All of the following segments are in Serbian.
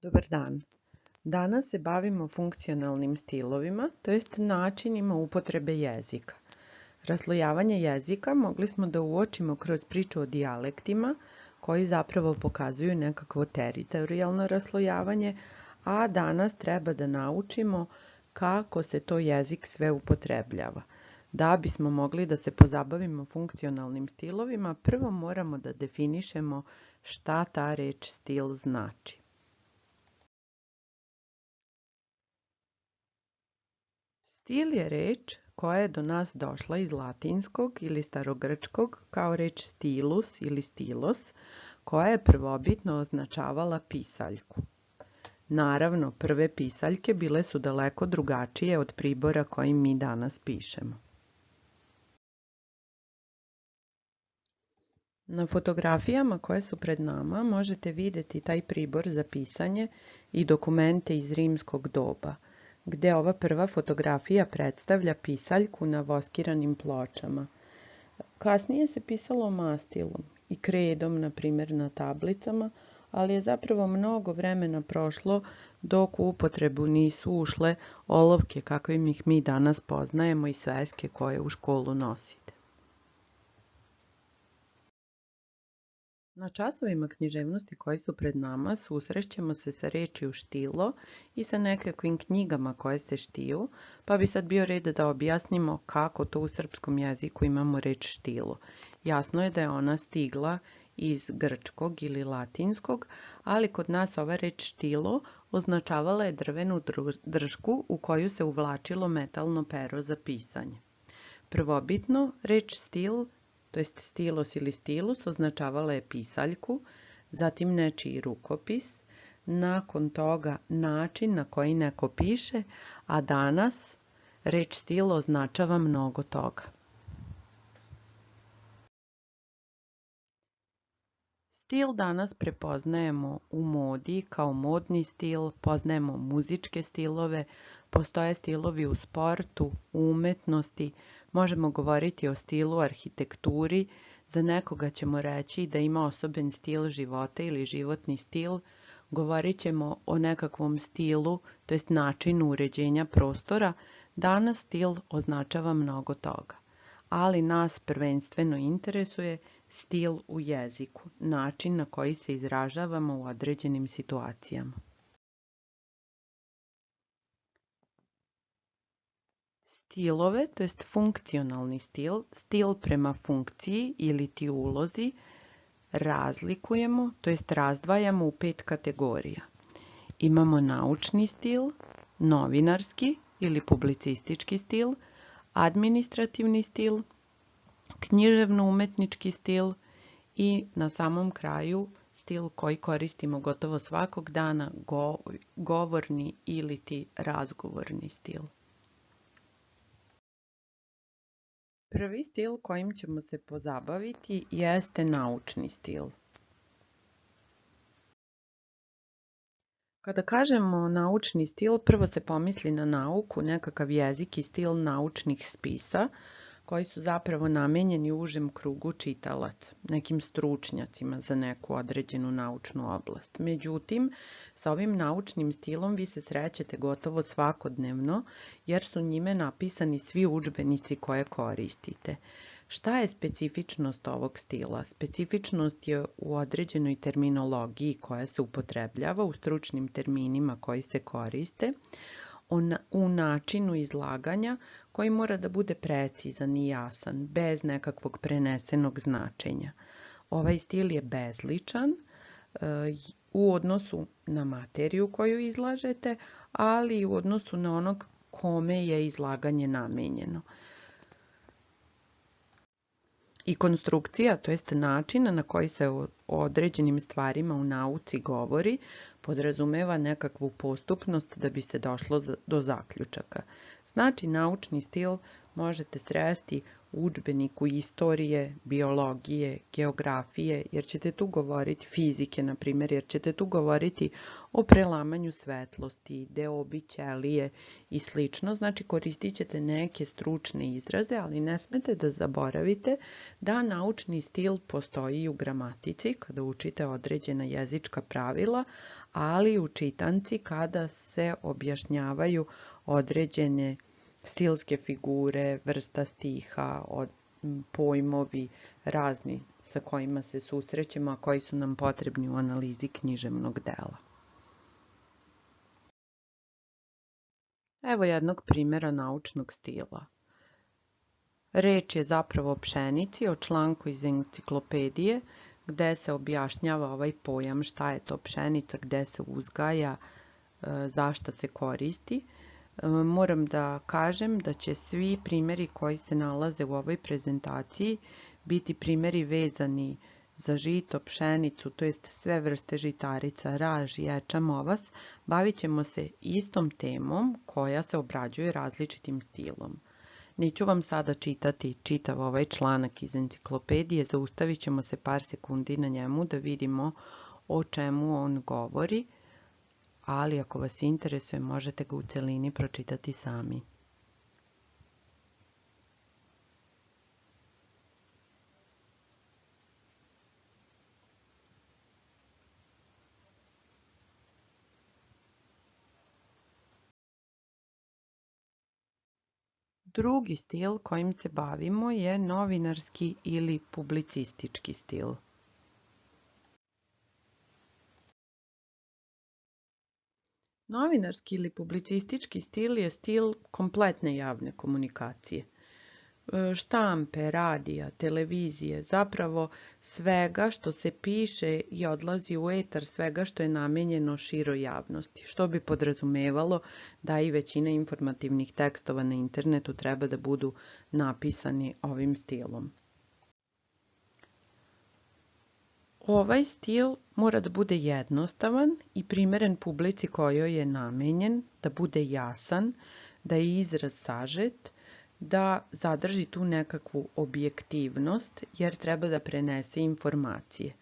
Dobar dan. Danas se bavimo funkcionalnim stilovima, to jest načinima upotrebe jezika. Raslojavanje jezika mogli smo da uočimo kroz priču o dijalektima, koji zapravo pokazuju nekakvo teritorijalno raslojavanje, a danas treba da naučimo kako se to jezik sve upotrebljava. Da bismo mogli da se pozabavimo funkcionalnim stilovima, prvo moramo da definišemo šta ta reč stil znači. Stil je reč koja je do nas došla iz latinskog ili starogrčkog kao reč stilus ili stilos, koja je prvobitno označavala pisaljku. Naravno, prve pisaljke bile su daleko drugačije od pribora kojim mi danas pišemo. Na fotografijama koje su pred nama možete vidjeti taj pribor za pisanje i dokumente iz rimskog doba, gde ova prva fotografija predstavlja pisaljku na voskiranim pločama. Kasnije se pisalo mastilom i kredom, na primjer na tablicama, ali je zapravo mnogo vremena prošlo dok u upotrebu nisu ušle olovke kakvim ih mi danas poznajemo i sveske koje u školu nosite. Na časovima književnosti koji su pred nama susrećemo se sa rečju štilo i sa nekakvim knjigama koje se štiju, pa bi sad bio red da objasnimo kako to u srpskom jeziku imamo reč štilo. Jasno je da je ona stigla iz grčkog ili latinskog, ali kod nas ova reč štilo označavala je drvenu držku u koju se uvlačilo metalno pero za pisanje. Prvobitno, reč stil, to jest stilos ili stilus, označavala je pisaljku, zatim nečiji rukopis, nakon toga način na koji neko piše, a danas reč stil označava mnogo toga. Stil danas prepoznajemo u modi kao modni stil, poznajemo muzičke stilove, postoje stilovi u sportu, u umetnosti, možemo govoriti o stilu u arhitekturi, za nekoga ćemo reći da ima osoben stil života ili životni stil, govorit ćemo o nekakvom stilu, to jest načinu uređenja prostora, danas stil označava mnogo toga. Ali nas prvenstveno interesuje stil u jeziku, način na koji se izražavamo u određenim situacijama. Stilove, to jest funkcionalni stil, stil prema funkciji ili ti ulozi, razlikujemo, to jest razdvajamo u 5 kategorija. Imamo naučni stil, novinarski ili publicistički stil, administrativni stil, književno-umetnički stil i na samom kraju stil koji koristimo gotovo svakog dana, govorni ili ti razgovorni stil. Prvi stil kojim ćemo se pozabaviti jeste naučni stil. Kada kažemo naučni stil, prvo se pomisli na nauku, nekakav jezik i stil naučnih spisa, koji su zapravo namenjeni užem krugu čitalaca, nekim stručnjacima za neku određenu naučnu oblast. Međutim, sa ovim naučnim stilom vi se srećete gotovo svakodnevno, jer su njime napisani svi udžbenici koje koristite. Šta je specifičnost ovog stila? Specifičnost je u određenoj terminologiji koja se upotrebljava, u stručnim terminima koji se koriste, u načinu izlaganja koji mora da bude precizan i jasan, bez nekakvog prenesenog značenja. Ovaj stil je bezličan u odnosu na materiju koju izlažete, ali i u odnosu na onog kome je izlaganje namenjeno. I konstrukcija, to jest način na koji se o određenim stvarima u nauci govori, podrazumeva nekakvu postupnost da bi se došlo do zaključaka. Znači, naučni stil možete sresti u udžbeniku istorije, biologije, geografije, jer ćete tu govoriti fizike, na primjer, jer ćete tu govoriti o prelamanju svetlosti, deobi ćelije i slično. Znači, koristit ćete neke stručne izraze, ali ne smete da zaboravite da naučni stil postoji u gramatici kada učite određena jezička pravila, ali u čitanci kada se objašnjavaju određene stilske figure, vrsta stiha, pojmovi razni sa kojima se susrećemo, a koji su nam potrebni u analizi književnog dela. Evo jednog primjera naučnog stila. Reč je zapravo o pšenici, o članku iz enciklopedije, gde se objašnjava ovaj pojam šta je to pšenica, gde se uzgaja, zašta se koristi. Moram da kažem da će svi primjeri koji se nalaze u ovoj prezentaciji biti primjeri vezani za žito, pšenicu, to jest sve vrste žitarica, raž, ječam, ovas. Bavit ćemo se istom temom koja se obrađuje različitim stilom. Neću vam sada čitati čitav ovaj članak iz enciklopedije, zaustavit ćemo se par sekundi na njemu da vidimo o čemu on govori, ali ako vas interesuje možete ga u celini pročitati sami. Drugi stil kojim se bavimo je novinarski ili publicistički stil. Novinarski ili publicistički stil je stil kompletne javne komunikacije. Štampe, radija, televizije, zapravo svega što se piše i odlazi u etar, svega što je namenjeno široj javnosti, što bi podrazumevalo da i većina informativnih tekstova na internetu treba da budu napisani ovim stilom. Ovaj stil mora da bude jednostavan i primeren publici kojoj je namenjen, da bude jasan, da je izraz sažet, da zadrži tu nekakvu objektivnost, jer treba da prenese informacije.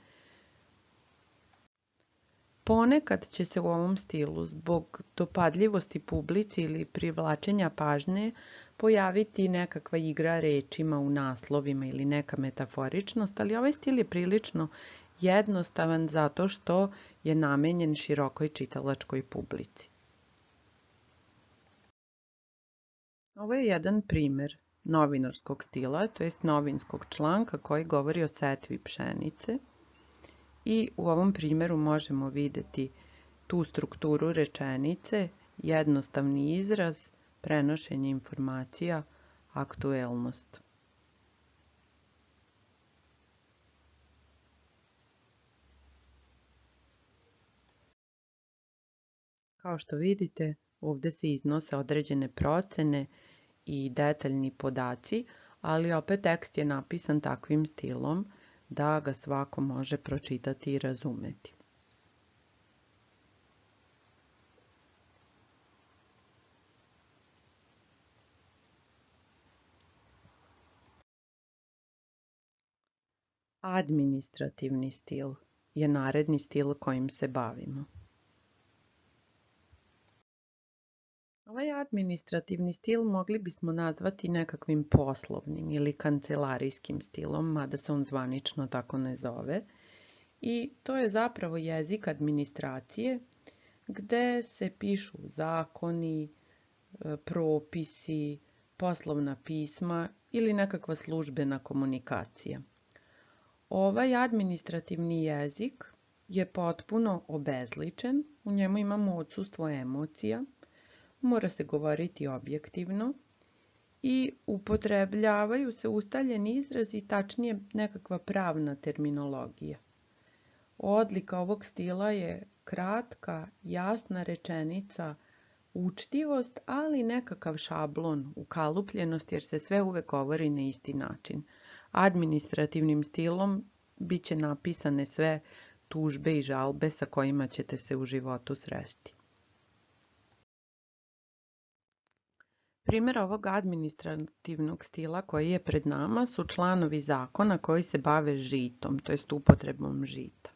Ponekad će se u ovom stilu zbog dopadljivosti publici ili privlačenja pažnje pojaviti nekakva igra rečima u naslovima ili neka metaforičnost, ali ovaj stil je prilično jednostavan zato što je namenjen širokoj čitalačkoj publici. Ovo je jedan primjer novinarskog stila, to jest novinskog članka koji govori o setvi pšenice. I u ovom primjeru možemo vidjeti tu strukturu rečenice, jednostavni izraz, prenošenje informacija, aktuelnost. Kao što vidite, ovdje se iznose određene procene i detaljni podaci, ali opet tekst je napisan takvim stilom da ga svako može pročitati i razumeti. Administrativni stil je naredni stil kojim se bavimo. Ovaj administrativni stil mogli bismo nazvati nekakvim poslovnim ili kancelarijskim stilom, mada se on zvanično tako ne zove. I to je zapravo jezik administracije gde se pišu zakoni, propisi, poslovna pisma ili nekakva službena komunikacija. Ovaj administrativni jezik je potpuno obezličen, u njemu imamo odsustvo emocija, mora se govoriti objektivno i upotrebljavaju se ustaljeni izrazi, tačnije nekakva pravna terminologija. Odlika ovog stila je kratka, jasna rečenica, učtivost, ali nekakav šablon, ukalupljenost, jer se sve uvek govori na isti način. Administrativnim stilom bit će napisane sve tužbe i žalbe sa kojima ćete se u životu sresti. Primjer ovog administrativnog stila koji je pred nama su članovi zakona koji se bave žitom, to jest upotrebom žita.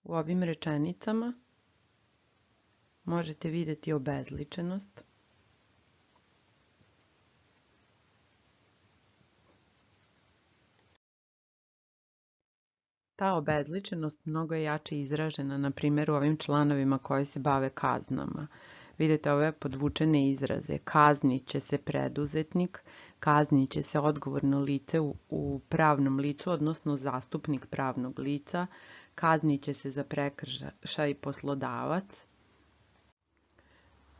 U ovim rečenicama možete vidjeti obezličenost. Ta obezličenost mnogo je jače izražena, na primjer, u ovim članovima koji se bave kaznama. Vidite ove podvučene izraze. Kaznit će se preduzetnik, kaznit će se odgovorno lice u pravnom licu, odnosno zastupnik pravnog lica, kaznit će se za prekršaj poslodavac.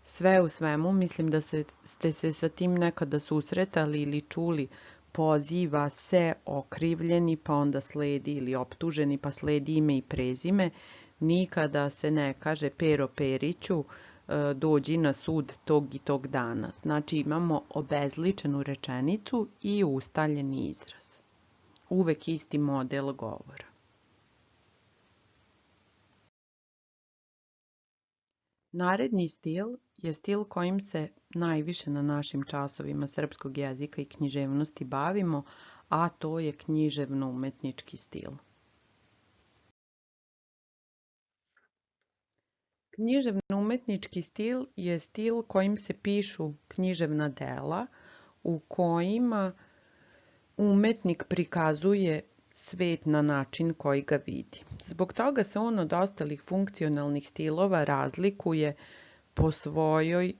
Sve u svemu, mislim da ste se sa tim nekada susretali ili čuli. Poziva se okrivljeni, pa onda sledi, ili optuženi, pa sledi ime i prezime. Nikada se ne kaže Pero Periću, dođi na sud tog i tog dana. Znači imamo obezličenu rečenicu i ustaljeni izraz. Uvek isti model govora. Naredni stil je stil kojim se najviše na našim časovima srpskog jezika i književnosti bavimo, a to je književno-umetnički stil. Književno-umetnički stil je stil kojim se pišu književna dela u kojima umetnik prikazuje svet na način koji ga vidi. Zbog toga se on od ostalih funkcionalnih stilova razlikuje po svojoj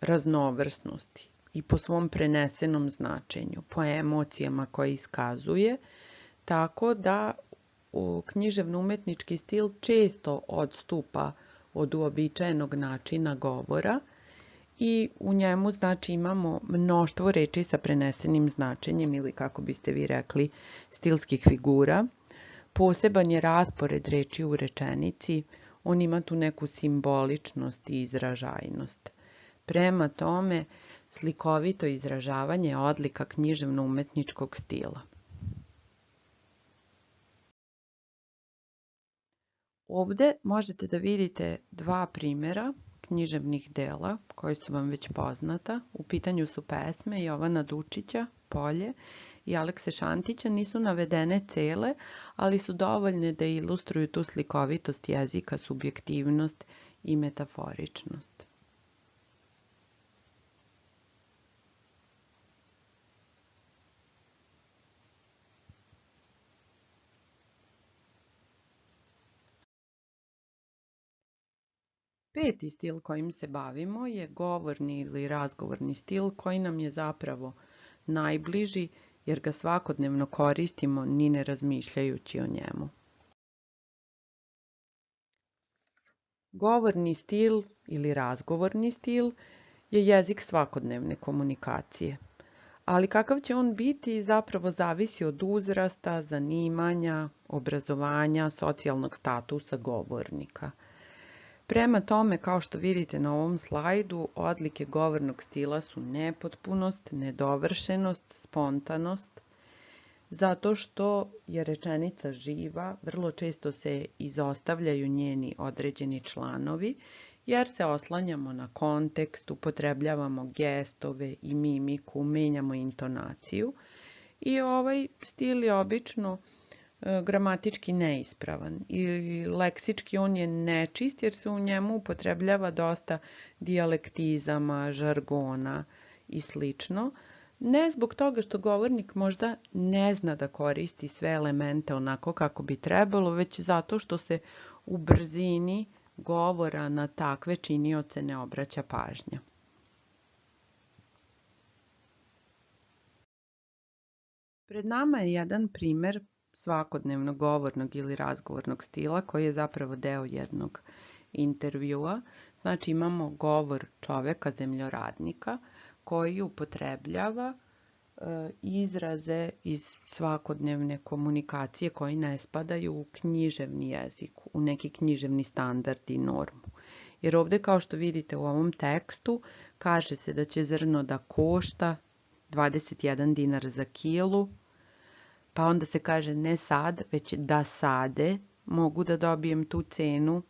raznovrsnosti i po svom prenesenom značenju, po emocijama koje iskazuje, tako da književno-umetnički stil često odstupa od uobičajenog načina govora i u njemu znači imamo mnoštvo reči sa prenesenim značenjem ili kako biste vi rekli stilskih figura. Poseban je raspored reči u rečenici, on ima tu neku simboličnost i izražajnost. Prema tome, slikovito izražavanje je odlika književno-umetničkog stila. Ovdje možete da vidite dva primjera književnih dela koji su vam već poznata. U pitanju su pesme Jovana Dučića, Polje i Alekse Šantića. Nisu navedene cele, ali su dovoljne da ilustruju tu slikovitost jezika, subjektivnost i metaforičnost. Peti stil kojim se bavimo je govorni ili razgovorni stil koji nam je zapravo najbliži jer ga svakodnevno koristimo ni ne razmišljajući o njemu. Govorni stil ili razgovorni stil je jezik svakodnevne komunikacije, ali kakav će on biti zapravo zavisi od uzrasta, zanimanja, obrazovanja, socijalnog statusa govornika. Prema tome, kao što vidite na ovom slajdu, odlike govornog stila su nepotpunost, nedovršenost, spontanost, zato što je rečenica živa, vrlo često se izostavljaju njeni određeni članovi, jer se oslanjamo na kontekst, upotrebljavamo gestove i mimiku, menjamo intonaciju i ovaj stil je obično gramatički neispravan i leksički on je nečist jer se u njemu upotrebljava dosta dijalektizama, žargona i slično. Ne zbog toga što govornik možda ne zna da koristi sve elemente onako kako bi trebalo, već zato što se u brzini govora na takve činioce ne obraća pažnja. Pred nama je jedan primer svakodnevnog govornog ili razgovornog stila koji je zapravo deo jednog intervjua. Znači imamo govor čoveka, zemljoradnika, koji upotrebljava izraze iz svakodnevne komunikacije koji ne spadaju u književni jezik, u neki književni standard i normu. Jer ovdje, kao što vidite u ovom tekstu, kaže se da će zrno da košta 21 dinar za kilu, pa onda se kaže ne sad, već da sade mogu da dobijem tu cenu,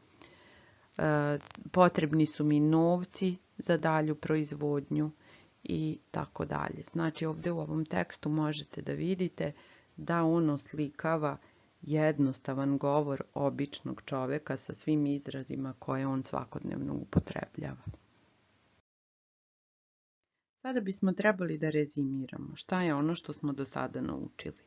potrebni su mi novci za dalju proizvodnju i tako dalje. Znači ovdje u ovom tekstu možete da vidite da on oslikava jednostavan govor običnog čoveka sa svim izrazima koje on svakodnevno upotrebljava. Sada bismo trebali da rezimiramo šta je ono što smo do sada naučili.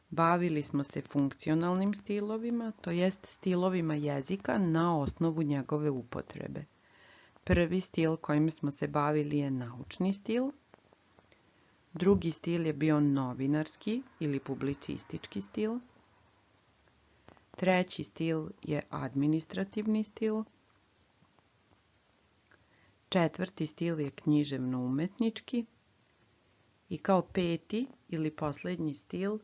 Bavili smo se funkcionalnim stilovima, to jest stilovima jezika na osnovu njegove upotrebe. Prvi stil kojim smo se bavili je naučni stil. Drugi stil je bio novinarski ili publicistički stil. Treći stil je administrativni stil. Četvrti stil je književno-umetnički. I kao peti ili posljednji stil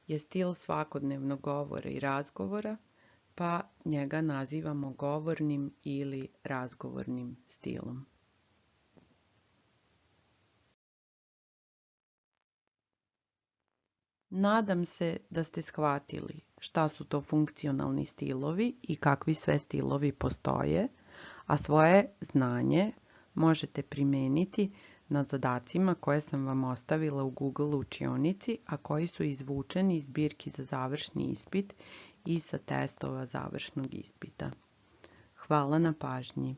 je stil svakodnevnog govora i razgovora, pa njega nazivamo govornim ili razgovornim stilom. Nadam se da ste shvatili šta su to funkcionalni stilovi i kakvi sve stilovi postoje, a svoje znanje možete primeniti na zadacima koje sam vam ostavila u Google učionici, a koji su izvučeni iz zbirki za završni ispit i sa testova završnog ispita. Hvala na pažnji.